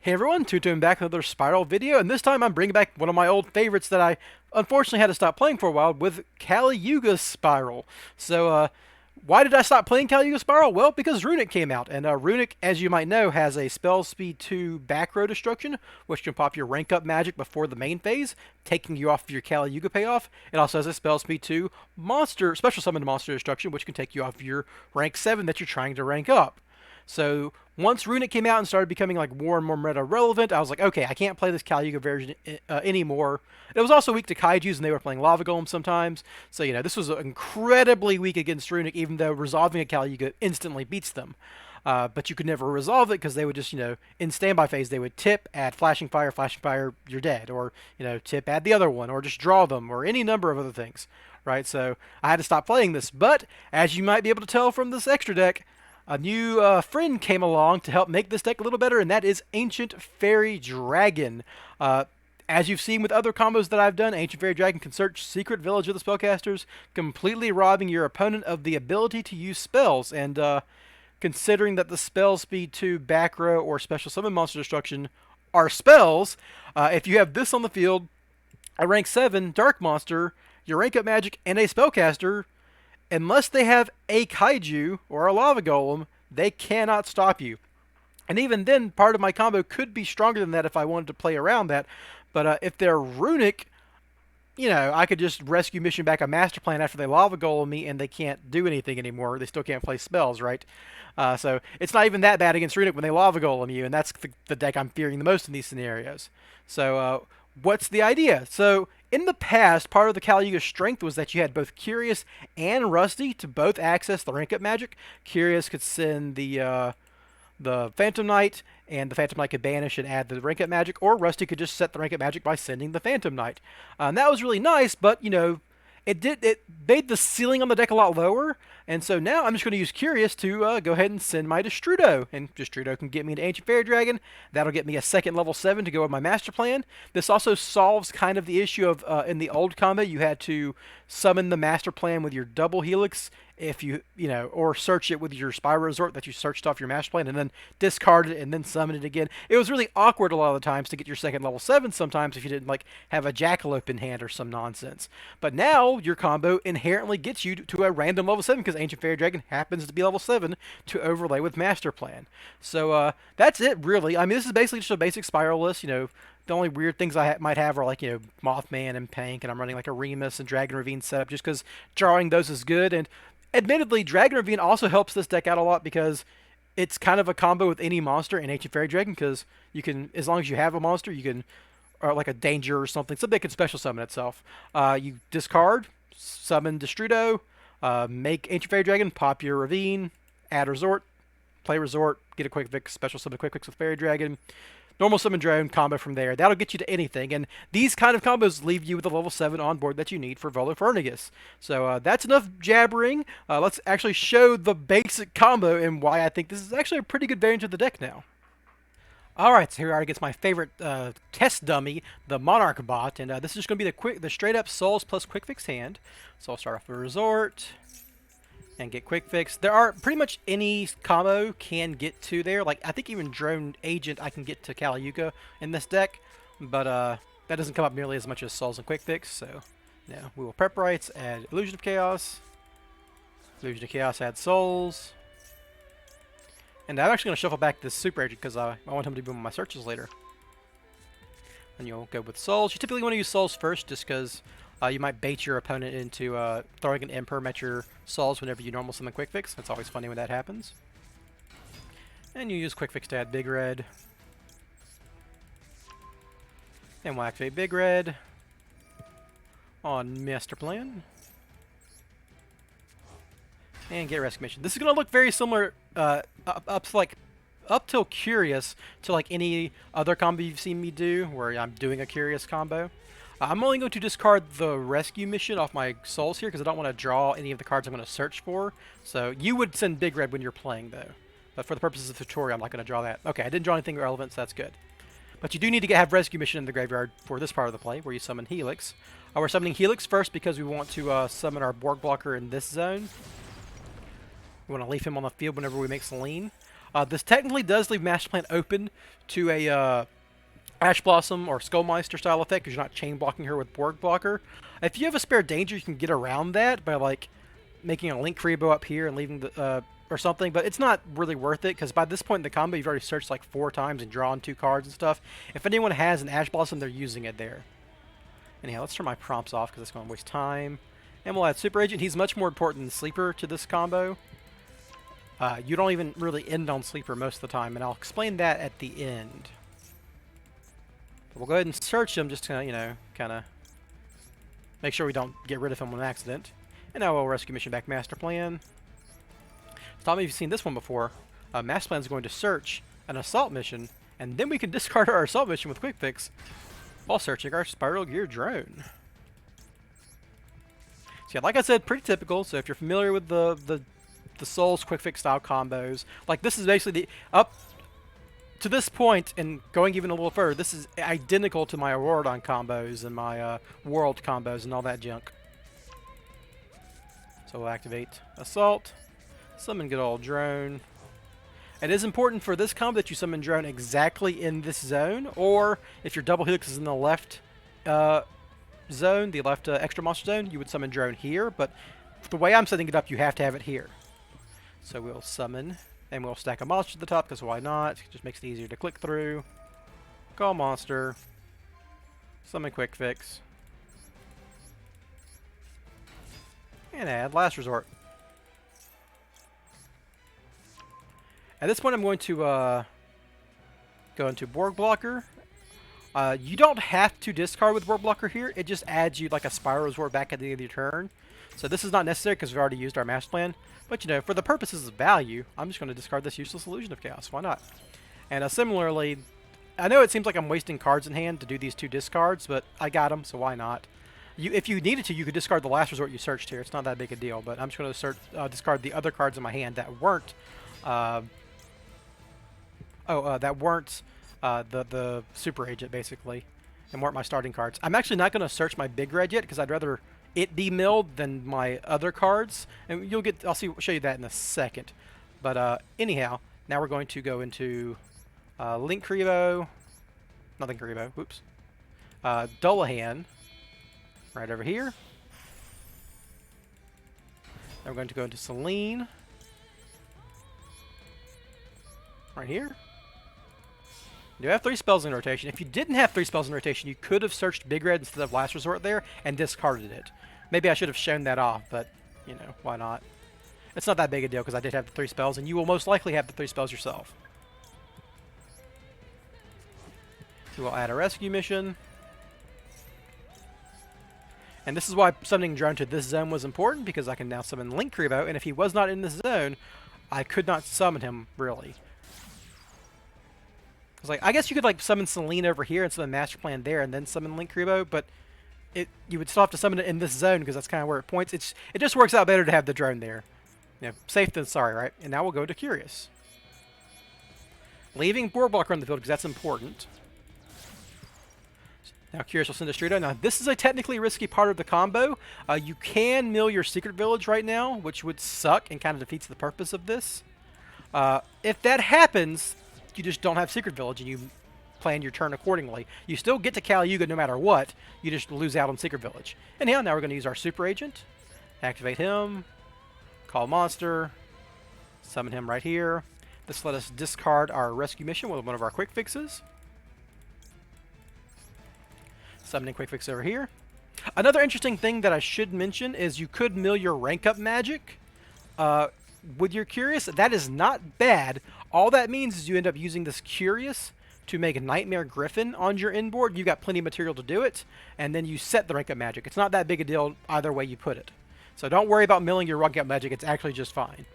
Hey everyone, Tutoing back with another Spiral video, and this time I'm bringing back one of my old favorites that I unfortunately had to stop playing for a while with Cali Yuga Spyral. Why did I stop playing Cali Yuga Spyral? Well, because Runic came out, and Runic, as you might know, has a spell speed 2 back row destruction, which can pop your rank up magic before the main phase, taking you off of your Cali Yuga payoff. It also has a spell speed 2 special summon monster destruction, which can take you off of your rank 7 that you're trying to rank up. So once Runic came out and started becoming like more and more meta relevant, I was like, okay, I can't play this Cali Yuga version anymore. It was also weak to Kaijus, and they were playing Lava Golem sometimes. So this was incredibly weak against Runic, even though resolving a Cali Yuga instantly beats them. But you could never resolve it because they would just, in standby phase, they would tip, add flashing fire, you're dead. Or, tip, add the other one, or just draw them, or any number of other things, right? So I had to stop playing this. But, as you might be able to tell from this extra deck, a new friend came along to help make this deck a little better, and that is Ancient Fairy Dragon. As you've seen with other combos that I've done, Ancient Fairy Dragon can search Secret Village of the Spellcasters, completely robbing your opponent of the ability to use spells. And considering that the spell speed 2 back row or special summon monster destruction are spells, if you have this on the field, a rank 7 dark monster, your rank up magic, and a spellcaster, unless they have a Kaiju or a Lava Golem, they cannot stop you. And even then, part of my combo could be stronger than that if I wanted to play around that. But if they're Runic, I could just rescue mission back a Master Plan after they Lava Golem me and they can't do anything anymore. They still can't play spells, right? So it's not even that bad against Runic when they Lava Golem you, and that's the deck I'm fearing the most in these scenarios. So what's the idea? So in the past, part of the Cali Yuga strength was that you had both Curious and Rusty to both access the rank up magic. Curious could send the Phantom Knight, and the Phantom Knight could banish and add the rank up magic, or Rusty could just set the rank up magic by sending the Phantom Knight. And that was really nice, but it made the ceiling on the deck a lot lower, and so now I'm just going to use Curious to go ahead and send my Destrudo, and Destrudo can get me into Ancient Fairy Dragon. That'll get me a second level 7 to go with my Master Plan. This also solves kind of the issue of, in the old combo, you had to summon the Master Plan with your double Helix, if or search it with your Spyro Resort that you searched off your Master Plan, and then discard it and then summon it again. It was really awkward a lot of the times to get your second level 7 sometimes if you didn't have a Jackalope in hand or some nonsense. But now your combo inherently gets you to a random level 7 because Ancient Fairy Dragon happens to be level 7 to overlay with Master Plan. So that's it really. I mean, this is basically just a basic Spiral list, The only weird things I might have are Mothman and Pank, and I'm running a Remus and Dragon Ravine setup just because drawing those is good. And admittedly, Dragon Ravine also helps this deck out a lot because it's kind of a combo with any monster in Ancient Fairy Dragon because you can, as long as you have a monster, you can, or like a danger or something that can special summon itself. You discard, summon Destrudo, make Ancient Fairy Dragon, pop your Ravine, add Resort, play Resort, get a Quick Fix, special summon Quick Fix with Fairy Dragon. Normal summon drone combo from there. That'll get you to anything, and these kind of combos leave you with a level 7 on board that you need for Volofernagus. So that's enough jabbering. Let's actually show the basic combo and why I think this is actually a pretty good variant of the deck now. Alright, so here I get my favorite test dummy, the Monarch bot, and this is just going to be the straight up Souls plus Quick Fix hand. So I'll start off with Resort and get Quick Fix. There are pretty much any combo can get to there. I think even Drone Agent I can get to Cali Yuga in this deck, but that doesn't come up nearly as much as Souls and Quick Fix. So, we will Prep Rights, add Illusion of Chaos. Illusion of Chaos, add Souls. And I'm actually going to shuffle back this Super Agent because I want him to be one of my searches later. And you'll go with Souls. You typically want to use Souls first just because you might bait your opponent into throwing an Imperm at your Souls whenever you normal summon Quick Fix. That's always funny when that happens. And you use Quick Fix to add Big Red. And we'll activate Big Red on Master Plan. And get Rescue Mission. This is going to look very similar up till Curious to any other combo you've seen me do where I'm doing a Curious combo. I'm only going to discard the Rescue Mission off my Souls here because I don't want to draw any of the cards I'm going to search for. So you would send Big Red when you're playing though. But for the purposes of the tutorial, I'm not going to draw that. Okay, I didn't draw anything relevant, so that's good. But you do need to have Rescue Mission in the graveyard for this part of the play where you summon Helix. We're summoning Helix first because we want to summon our Borg Blocker in this zone. We want to leave him on the field whenever we make Selene. This technically does leave Master Plan open to a Ash Blossom or Skullmeister style effect because you're not chain blocking her with Borg Blocker. If you have a spare danger, you can get around that by like making a Link Kuriboh up here and leaving the or something, but it's not really worth it because by this point in the combo, you've already searched like 4 times and drawn 2 cards and stuff. If anyone has an Ash Blossom, they're using it there. Anyhow, let's turn my prompts off because it's going to waste time. And we'll add Super Agent. He's much more important than Sleeper to this combo. You don't even really end on Sleeper most of the time, and I'll explain that at the end. But we'll go ahead and search him just to, you know, kind of make sure we don't get rid of him on accident. And now we'll rescue mission back Master Plan. Stop me if you've seen this one before. Master Plan is going to search an assault mission, and then we can discard our assault mission with Quick Fix while searching our Spiral Gear drone. So yeah, like I said, pretty typical. So if you're familiar with the Souls Quick Fix style combos, like this is basically the up to this point, and going even a little further, this is identical to my Auroradon combos and my World combos and all that junk. So we'll activate Assault, summon good old Drone. It is important for this combo that you summon Drone exactly in this zone, or if your double helix is in the left zone, the left extra monster zone, you would summon Drone here, but the way I'm setting it up, you have to have it here. So we'll summon, and we'll stack a monster to the top, because why not? It just makes it easier to click through. Call monster. Summon Quick Fix. And add Last Resort. At this point, I'm going to go into Borg Blocker. You don't have to discard with Borg Blocker here. It just adds you like a Spiral Resort back at the end of your turn. So this is not necessary because we've already used our Master Plan. But, you know, for the purposes of value, I'm just going to discard this useless Illusion of Chaos. Why not? And similarly, I know it seems like I'm wasting cards in hand to do these 2 discards, but I got them, so why not? If you needed to, you could discard the Last Resort you searched here. It's not that big a deal, but I'm just going to discard the other cards in my hand that weren't the Super Agent, basically, and weren't my starting cards. I'm actually not going to search my Big Red yet, because I'd rather it be milled than my other cards, and I'll show you that in a second. But anyhow, now we're going to go into Link Kuriboh, nothing Kuriboh, whoops, Dullahan, right over here. Then we're going to go into Selene, right here. You have 3 spells in rotation. If you didn't have 3 spells in rotation, you could have searched Big Red instead of Last Resort there and discarded it. Maybe I should have shown that off, but, you know, why not? It's not that big a deal because I did have the 3 spells, and you will most likely have the 3 spells yourself. We will add a rescue mission. And this is why summoning Drone to this zone was important, because I can now summon Link Kuriboh, and if he was not in this zone, I could not summon him, really. Like, I guess you could like summon Selene over here and summon Master Plan there and then summon Link Kuriboh, but you would still have to summon it in this zone because that's kind of where it points. It just works out better to have the drone there. You know, safe than sorry, right? And now we'll go to Curious. Leaving Borg Blocker on the field because that's important. Now Curious will send a Streeto. Now this is a technically risky part of the combo. You can mill your Secret Village right now, which would suck and kind of defeats the purpose of this. If that happens, you just don't have Secret Village and you plan your turn accordingly. You still get to Cali Yuga no matter what. You just lose out on Secret Village. Anyhow, now we're going to use our Super Agent. Activate him. Call monster. Summon him right here. This let us discard our rescue mission with one of our Quick Fixes. Summoning Quick Fix over here. Another interesting thing that I should mention is you could mill your rank up magic with your Curious. That is not bad. All that means is you end up using this Curious to make a Nightmare Griffin on your inboard. You've got plenty of material to do it, and then you set the rank up magic. It's not that big a deal either way you put it. So don't worry about milling your rank up magic. It's actually just fine.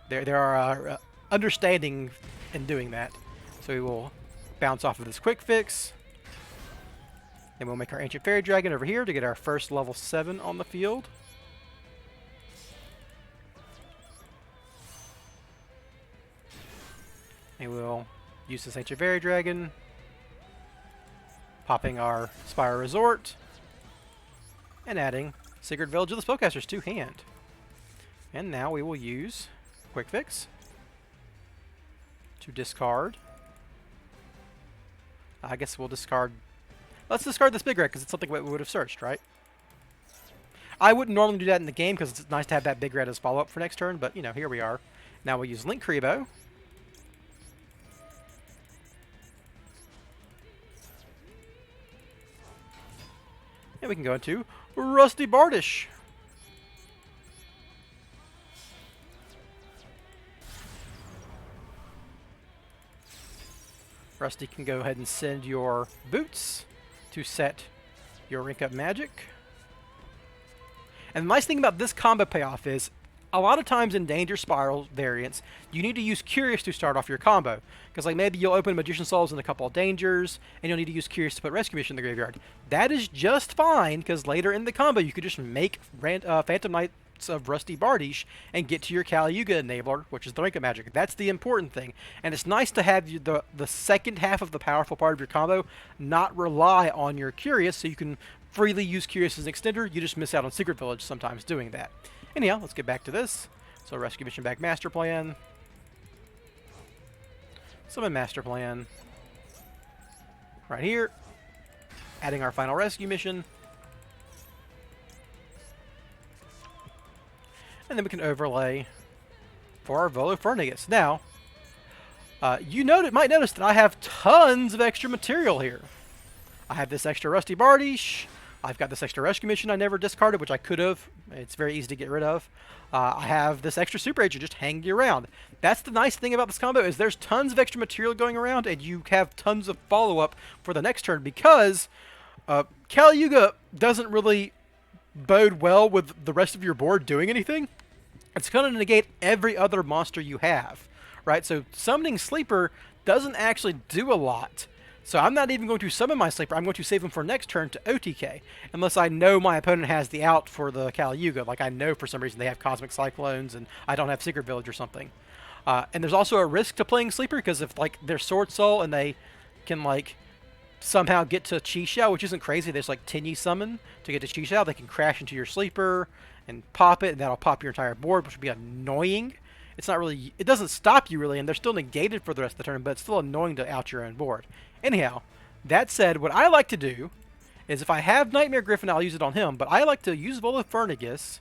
There are understanding in doing that. So we will bounce off of this Quick Fix. Then we'll make our Ancient Fairy Dragon over here to get our first level 7 on the field. And we'll use this Ancient Fairy Dragon, popping our Spiral Resort, and adding Secret Village of the Spellcasters to hand. And now we will use Quick Fix. to discard. I guess we'll discard... Let's discard this big red, because it's something we would have searched, right? I wouldn't normally do that in the game, because it's nice to have that big red as follow-up for next turn, but, you know, here we are. Now we'll use Link Kribo. And we can go into Rusty Bardish. Rusty can go ahead and send your boots to set your Rank Up Magic. And the nice thing about this combo payoff is, a lot of times in Danger Spiral variants, you need to use Curious to start off your combo. Because like maybe you'll open Magician Souls in a couple of Dangers, and you'll need to use Curious to put Rescue Mission in the graveyard. That is just fine, because later in the combo you could just make Phantom Knights of Rusty Bardish and get to your Cali Yuga enabler, which is the Rank Up Magic. That's the important thing. And it's nice to have the second half of the powerful part of your combo not rely on your Curious, so you can freely use Curious as an extender. You just miss out on Secret Village sometimes doing that. Anyhow, let's get back to this. So Rescue Mission back Master Plan. Summon Master Plan. Right here. Adding our final Rescue Mission. And then we can overlay for our Volopharnagus. Now, you might notice that I have tons of extra material here. I have this extra Rusty Bardish. I've got this extra Rescue Mission I never discarded, which I could have. It's very easy to get rid of. I have this extra Super Agent just hanging around. That's the nice thing about this combo, is there's tons of extra material going around, and you have tons of follow-up for the next turn, because Cali Yuga doesn't really bode well with the rest of your board doing anything. It's going to negate every other monster you have, right? So summoning Sleeper doesn't actually do a lot. So I'm not even going to summon my Sleeper. I'm going to save him for next turn to OTK, unless I know my opponent has the out for the Cali Yuga. Like I know for some reason they have Cosmic Cyclones and I don't have Secret Village or something. And there's also a risk to playing Sleeper, because if like they're Sword Soul and they can like somehow get to Chi Xiao, which isn't crazy, there's like Tinny summon to get to Chi Xiao, they can crash into your Sleeper and pop it, and that'll pop your entire board, which would be annoying. It's not really, it doesn't stop you really, and they're still negated for the rest of the turn, but it's still annoying to out your own board. Anyhow, that said, what I like to do is if I have Nightmare Griffin, I'll use it on him, but I like to use Volopharnagus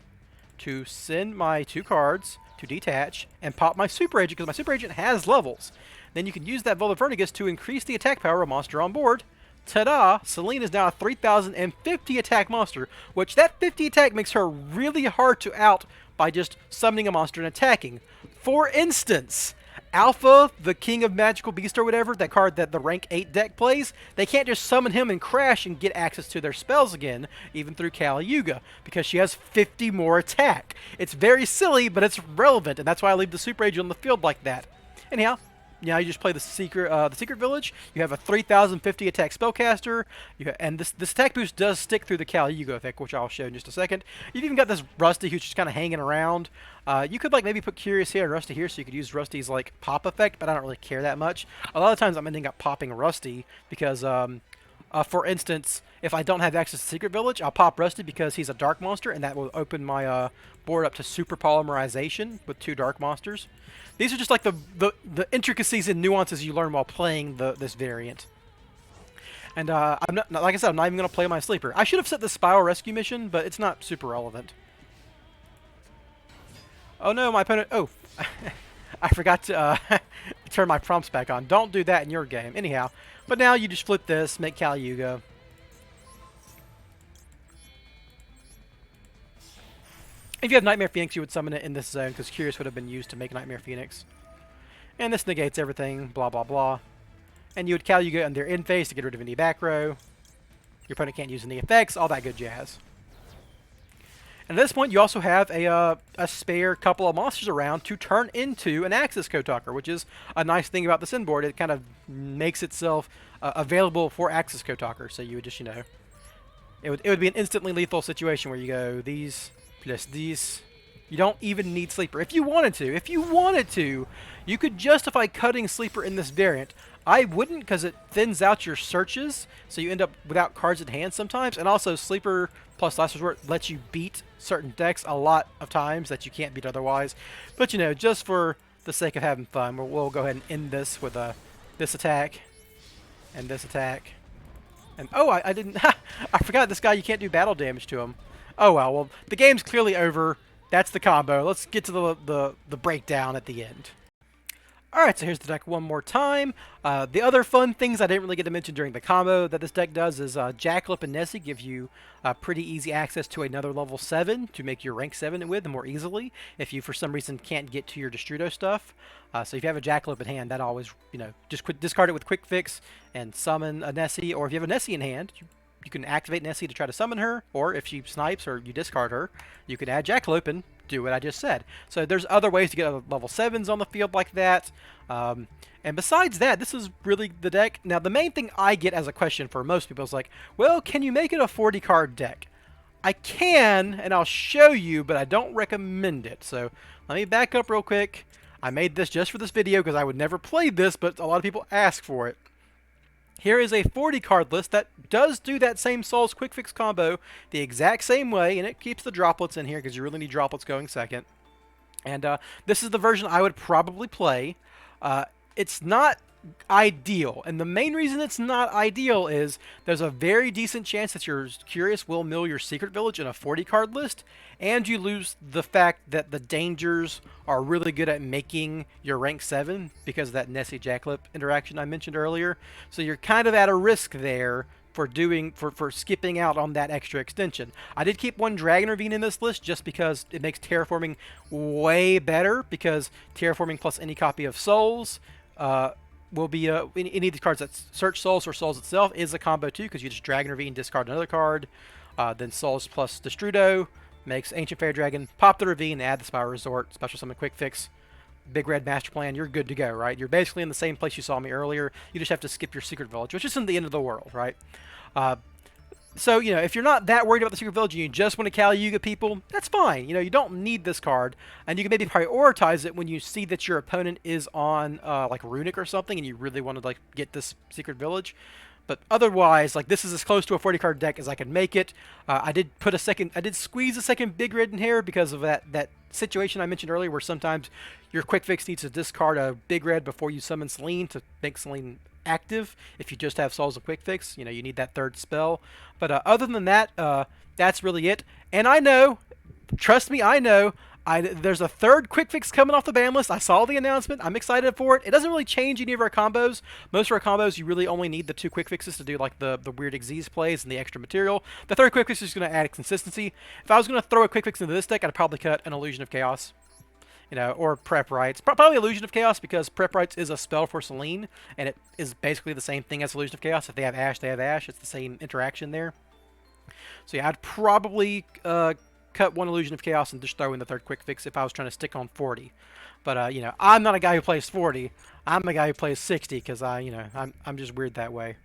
to send my 2 cards to detach and pop my Super Agent, because my Super Agent has levels. Then you can use that Volopharnagus to increase the attack power of a monster on board. Ta-da! Celine is now a 3,050 attack monster, which that 50 attack makes her really hard to out by just summoning a monster and attacking. For instance, Alpha, the King of Magical Beast or whatever, that card that the rank 8 deck plays, they can't just summon him and crash and get access to their spells again, even through Cali Yuga, because she has 50 more attack. It's very silly, but it's relevant, and that's why I leave the Super Agent on the field like that. Anyhow, now you just play the Secret Village. You have a 3,050 attack spellcaster, and this attack boost does stick through the Cali Yuga effect, which I'll show in just a second. You've even got this Rusty who's just kind of hanging around. You could like maybe put Curious here and Rusty here, so you could use Rusty's like pop effect, but I don't really care that much. A lot of times I'm ending up popping Rusty because, for instance, if I don't have access to Secret Village, I'll pop Rusty because he's a dark monster, and that will open my board up to Super Polymerization with 2 dark monsters. These are just like the intricacies and nuances you learn while playing this variant. And I'm not, like I said, I'm not even going to play my Sleeper. I should have set the Spiral Rescue Mission, but it's not super relevant. Oh no, my opponent... Oh, I forgot to turn my prompts back on. Don't do that in your game. Anyhow, but now you just flip this, make Cali Yuga. If you have Nightmare Phoenix, you would summon it in this zone, because Curious would have been used to make Nightmare Phoenix. And this negates everything, blah blah blah. And you would Cali Yuga in their end phase to get rid of any back row. Your opponent can't use any effects, all that good jazz. And at this point, you also have a spare couple of monsters around to turn into an Axis Kotalker, which is a nice thing about this board. It kind of makes itself available for Axis Kotalker. So you would just, you know, it would be an instantly lethal situation where you go these plus these. You don't even need Sleeper. If you wanted to, you could justify cutting Sleeper in this variant. I wouldn't, because it thins out your searches, so you end up without cards at hand sometimes. And also, Sleeper plus Last Resort lets you beat certain decks a lot of times that you can't beat otherwise. But, you know, just for the sake of having fun, we'll go ahead and end this with this attack and this attack. And oh, I didn't. I forgot this guy. You can't do battle damage to him. Oh well. Well, the game's clearly over. That's the combo. Let's get to the breakdown at the end. Alright, so here's the deck one more time. The other fun things I didn't really get to mention during the combo that this deck does is Jackalope and Nessie give you pretty easy access to another level 7 to make your rank 7 with more easily if you for some reason can't get to your Destrudo stuff. So if you have a Jackalope in hand, that always, just discard it with Quick Fix and summon a Nessie, or if you have a Nessie in hand, you can activate Nessie to try to summon her, or if she snipes or you discard her, you can add Jackalope and do what I just said. So there's other ways to get level 7s on the field like that. And besides that, this is really the deck. Now, the main thing I get as a question for most people is like, well, can you make it a 40-card deck? I can, and I'll show you, but I don't recommend it. So let me back up real quick. I made this just for this video because I would never play this, but a lot of people ask for it. Here is a 40-card list that does do that same Souls Quick Fix combo the exact same way, and it keeps the droplets in here because you really need droplets going second. And this is the version I would probably play. It's not ideal, and the main reason it's not ideal is there's a very decent chance that your Curious will mill your Secret Village in a 40-card list, and you lose the fact that the dangers are really good at making your rank 7 because of that Nessie Jackalope interaction I mentioned earlier. So you're kind of at a risk there for skipping out on that extra extension. I did keep one Dragon Ravine in this list just because it makes terraforming way better, because terraforming plus any copy of Souls will be any of the cards that search Souls or Souls itself is a combo too, because you just Dragon Ravine, discard another card, then Souls plus Destrudo makes Ancient Fairy Dragon, pop the Ravine, add the Spyral Resort, special summon Quick Fix, Big Red Master Plan, you're good to go, right? You're basically in the same place you saw me earlier. You just have to skip your Secret Village, which isn't the end of the world, right? So, if you're not that worried about the Secret Village and you just want to Cali Yuga people, that's fine. You don't need this card, and you can maybe prioritize it when you see that your opponent is on, like, Runic or something, and you really want to, like, get this Secret Village. But otherwise, like, this is as close to a 40-card deck as I can make it. I did squeeze a second Big Red in here because of that situation I mentioned earlier, where sometimes your Quick Fix needs to discard a Big Red before you summon Selene to make Selene active. If you just have Souls of Quick Fix, you need that third spell. But other than that, that's really it. And I know, trust me, I know, there's a third Quick Fix coming off the ban list. I saw the announcement. I'm excited for it. It doesn't really change any of our combos. Most of our combos, you really only need the 2 Quick Fixes to do like the weird Xyz plays and the extra material. The third Quick Fix is going to add consistency. If I was going to throw a Quick Fix into this deck, I'd probably cut an Illusion of Chaos. Or Prep Rites. Probably Illusion of Chaos, because Prep Rites is a spell for Selene, and it is basically the same thing as Illusion of Chaos. If they have Ash, they have Ash. It's the same interaction there. So yeah, I'd probably cut one Illusion of Chaos and just throw in the third Quick Fix if I was trying to stick on 40. But I'm not a guy who plays 40. I'm a guy who plays 60 because I'm just weird that way.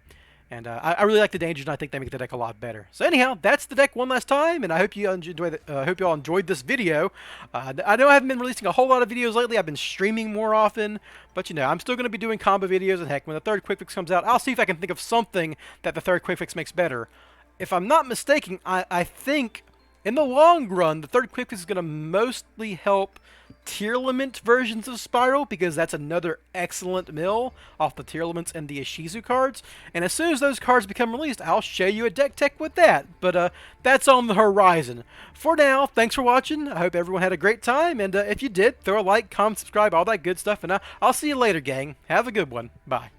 And I really like the dangers, and I think they make the deck a lot better. So anyhow, that's the deck one last time, and I hope you hope you all enjoyed this video. I know I haven't been releasing a whole lot of videos lately. I've been streaming more often, but I'm still going to be doing combo videos, and heck, when the third Quick Fix comes out, I'll see if I can think of something that the third Quick Fix makes better. If I'm not mistaken, I think in the long run, the third Quick Fix is going to mostly help tier limit versions of Spyral, because that's another excellent mill off the tier limits and the Ishizu cards. And as soon as those cards become released, I'll show you a deck tech with that. But that's on the horizon. For now, thanks for watching. I hope everyone had a great time. And if you did, throw a like, comment, subscribe, all that good stuff. And I'll see you later, gang. Have a good one. Bye.